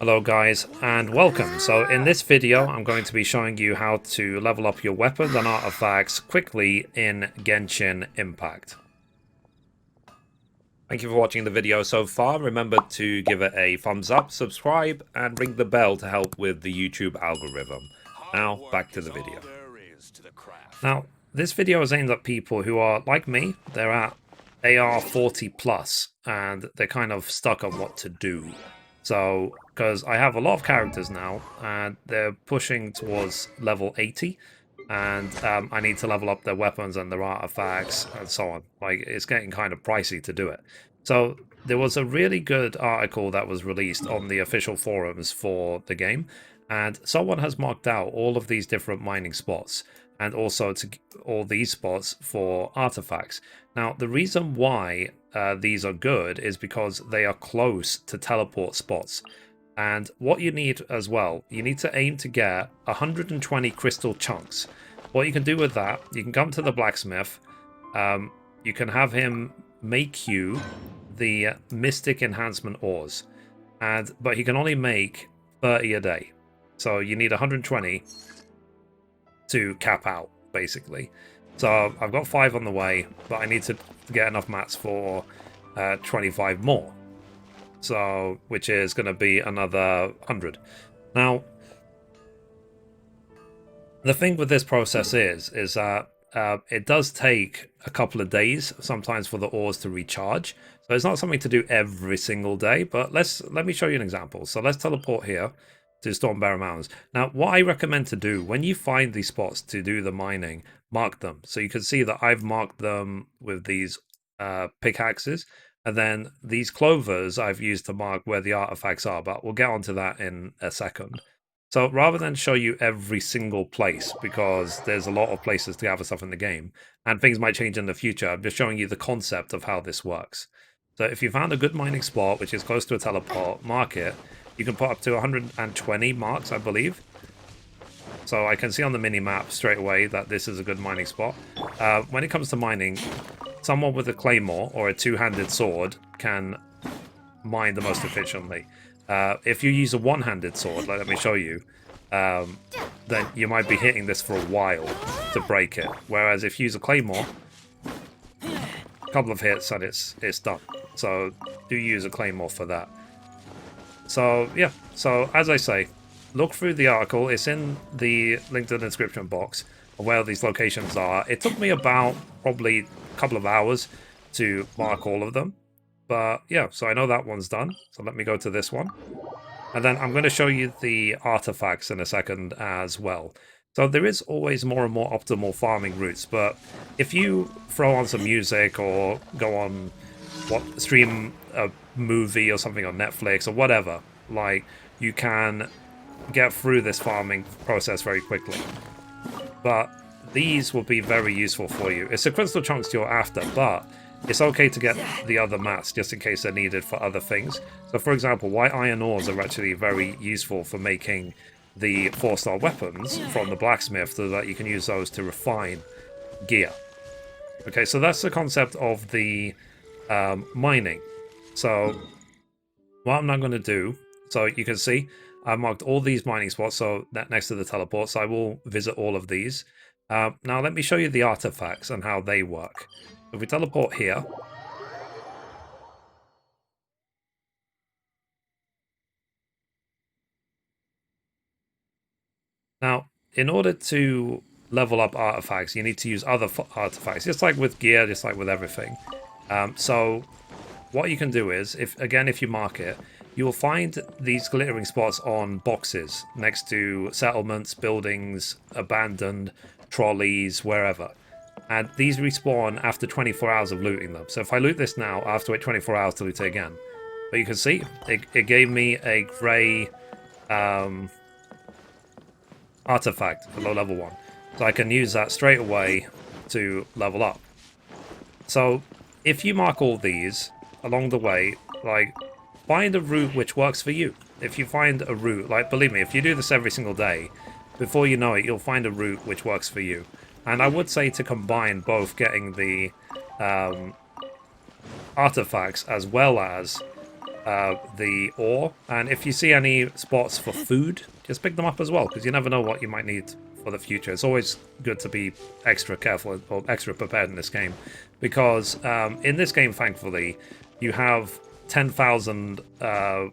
Hello guys and welcome. So in this video I'm going to be showing you how to level up your weapons and artifacts quickly in Genshin Impact. Thank you for watching the video so far. Remember to give it a thumbs up, subscribe and ring the bell to help with the YouTube algorithm. Now back to the video. Now this video is aimed at people who are like me. They're at AR 40 plus and they're kind of stuck on what to do. So, because I have a lot of characters now, and they're pushing towards level 80, and I need to level up their weapons and their artifacts and so on. Like, it's getting kind of pricey to do it. So, there was a really good article that was released on the official forums for the game, and someone has marked out all of these different mining spots, and also to all these spots for artifacts. Now, the reason why these are good is because they are close to teleport spots. And what you need as well, you need to aim to get 120 crystal chunks. What you can do with that, you can come to the blacksmith, you can have him make you the mystic enhancement ores, but he can only make 30 a day. So you need 120 to cap out, basically. So I've got 5 on the way, but I need to get enough mats for 25 more. So, which is going to be another 100. Now, the thing with this process is that it does take a couple of days sometimes for the ores to recharge. So it's not something to do every single day, but let me show you an example. So let's teleport here to Stormbearer Mountains. Now, what I recommend to do when you find these spots to do the mining, mark them. So you can see that I've marked them with these pickaxes, and then these clovers I've used to mark where the artifacts are, but we'll get onto that in a second. So rather than show you every single place, because there's a lot of places to gather stuff in the game, and things might change in the future, I'm just showing you the concept of how this works. So if you found a good mining spot, which is close to a teleport, mark it. You can put up to 120 marks, I believe. So I can see on the mini-map straight away that this is a good mining spot. When it comes to mining, someone with a claymore or a two-handed sword can mine the most efficiently. If you use a one-handed sword, let me show you, then you might be hitting this for a while to break it. Whereas if you use a claymore, a couple of hits and it's done. So do use a claymore for that. So, yeah. So, as I say, look through the article. It's in the link to the description box of where these locations are. It took me about probably a couple of hours to mark all of them. But, yeah, so I know that one's done. So let me go to this one. And then I'm going to show you the artifacts in a second as well. So there is always more and more optimal farming routes. But if you throw on some music or go on stream a movie or something on Netflix or whatever, like, you can get through this farming process very quickly. But these will be very useful for you. It's the crystal chunks you're after, but it's okay to get the other mats just in case they're needed for other things. So for example, white iron ores are actually very useful for making the 4-star weapons from the blacksmith, so that you can use those to refine gear. Okay, so that's the concept of the mining. So what I'm now going to do, so you can see I marked all these mining spots, so that next to the teleport, so I will visit all of these. Now let me show you the artifacts and how they work. If we teleport here, now in order to level up artifacts, you need to use other artifacts, just like with gear, just like with everything. So what you can do is, if you mark it, you will find these glittering spots on boxes next to settlements, buildings, abandoned trolleys, wherever. And these respawn after 24 hours of looting them. So if I loot this now, I have to wait 24 hours to loot it again. But you can see, it gave me a grey artifact, a low level one. So I can use that straight away to level up. So if you mark all these along the way, like, find a route which works for you. If you find a route, like, believe me, if you do this every single day, before you know it, you'll find a route which works for you. And I would say to combine both getting the artifacts as well as the ore, and if you see any spots for food, just pick them up as well, because you never know what you might need for the future. It's always good to be extra careful or extra prepared in this game, because in this game, thankfully, you have 10,000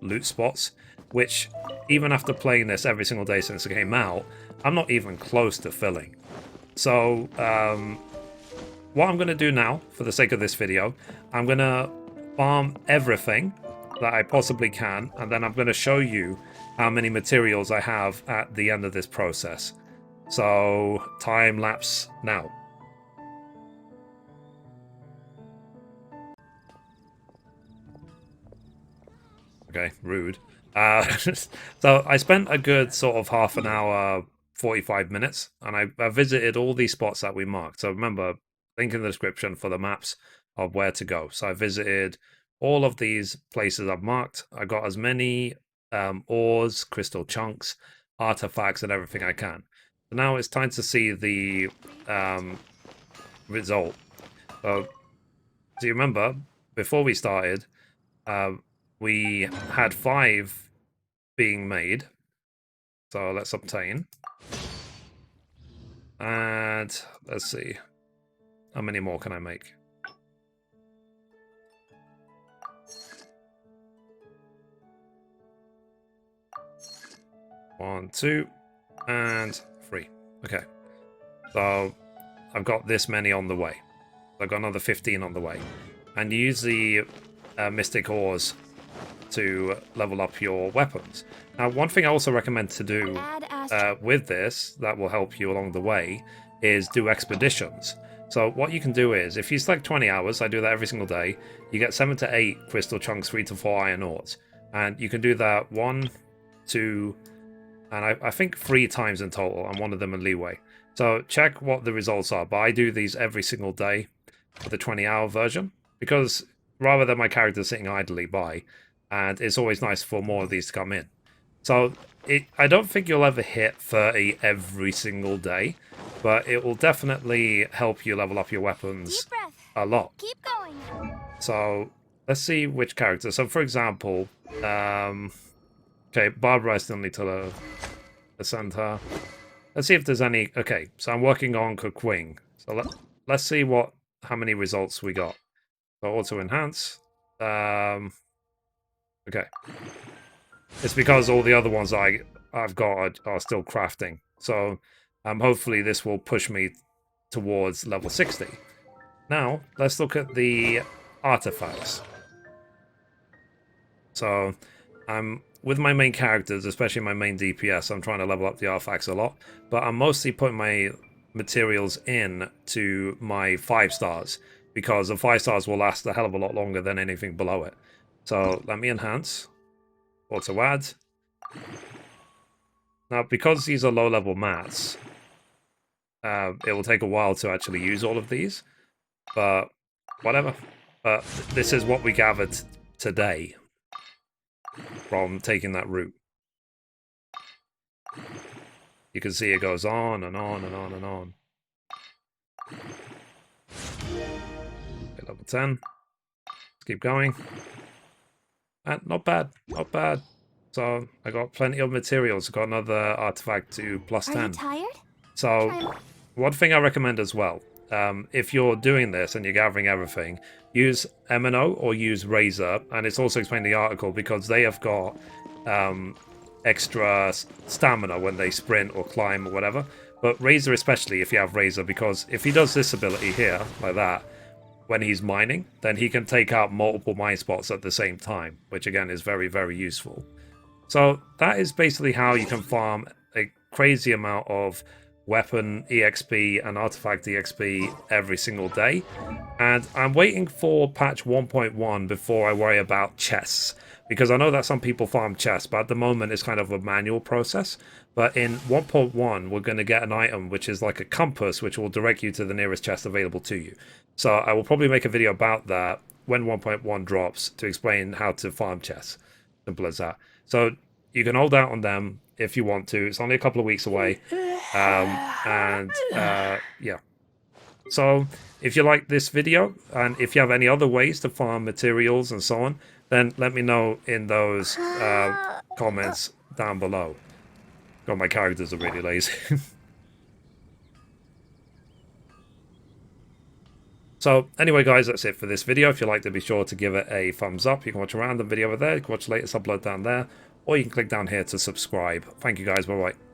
loot spots, which even after playing this every single day since it came out, I'm not even close to filling. So what I'm going to do now, for the sake of this video, I'm going to farm everything that I possibly can, and then I'm going to show you how many materials I have at the end of this process. So, time lapse now. Okay, rude. So I spent a good sort of half an hour, 45 minutes, and I visited all these spots that we marked. So remember, link in the description for the maps of where to go. So I visited all of these places I've marked. I got as many ores, crystal chunks, artifacts, and everything I can. So now it's time to see the result. So do you remember, before we started, we had 5 being made. So let's obtain. And let's see. How many more can I make? One, 2, and 3. Okay. So I've got this many on the way. I've got another 15 on the way. And you use the mystic ores to level up your weapons. Now, one thing I also recommend to do with this that will help you along the way is do expeditions. So what you can do is, if you select 20 hours, I do that every single day, you get 7 to 8 crystal chunks, 3 to 4 iron ores. And you can do that 1, 2, and I think 3 times in total, and one of them in leeway. So check what the results are, but I do these every single day for the 20-hour version, because rather than my character sitting idly by, and it's always nice for more of these to come in. So I don't think you'll ever hit 30 every single day, but it will definitely help you level up your weapons a lot. Keep going. So let's see which character. So for example, okay, Barbara, I still need to ascend her. Let's see if there's any. Okay, so I'm working on Kukwing. So let's see how many results we got. So auto enhance. Okay. It's because all the other ones I've got are still crafting. So hopefully this will push me towards level 60. Now, let's look at the artifacts. So with my main characters, especially my main DPS, I'm trying to level up the artifacts a lot. But I'm mostly putting my materials in to my 5 stars, because the 5 stars will last a hell of a lot longer than anything below it. So let me enhance. Auto add. Now, because these are low-level mats, it will take a while to actually use all of these, but whatever. But this is what we gathered today from taking that route. You can see it goes on and on and on and on. Okay, level 10. Let's keep going. And not bad, not bad. So I got plenty of materials. I got another artifact to plus 10. Are you tired? So one thing I recommend as well, if you're doing this and you're gathering everything, use M&O or use Razor, and it's also explained in the article, because they have got extra stamina when they sprint or climb or whatever. But Razor especially, if you have Razor, because if he does this ability here, like that, when he's mining, then he can take out multiple mine spots at the same time, which again is very, very useful. So that is basically how you can farm a crazy amount of weapon EXP and artifact EXP every single day. And I'm waiting for patch 1.1 before I worry about chests, because I know that some people farm chests, but at the moment it's kind of a manual process. But in 1.1 we're going to get an item which is like a compass, which will direct you to the nearest chest available to you. So I will probably make a video about that when 1.1 drops to explain how to farm chests. Simple as that. So you can hold out on them if you want to. It's only a couple of weeks away. Yeah. So if you like this video, and if you have any other ways to farm materials and so on, then let me know in those comments down below. God, my characters are really lazy. So anyway, guys, that's it for this video. If you liked it, be sure to give it a thumbs up. You can watch a random video over there. You can watch the latest upload down there. Or you can click down here to subscribe. Thank you, guys. Bye-bye.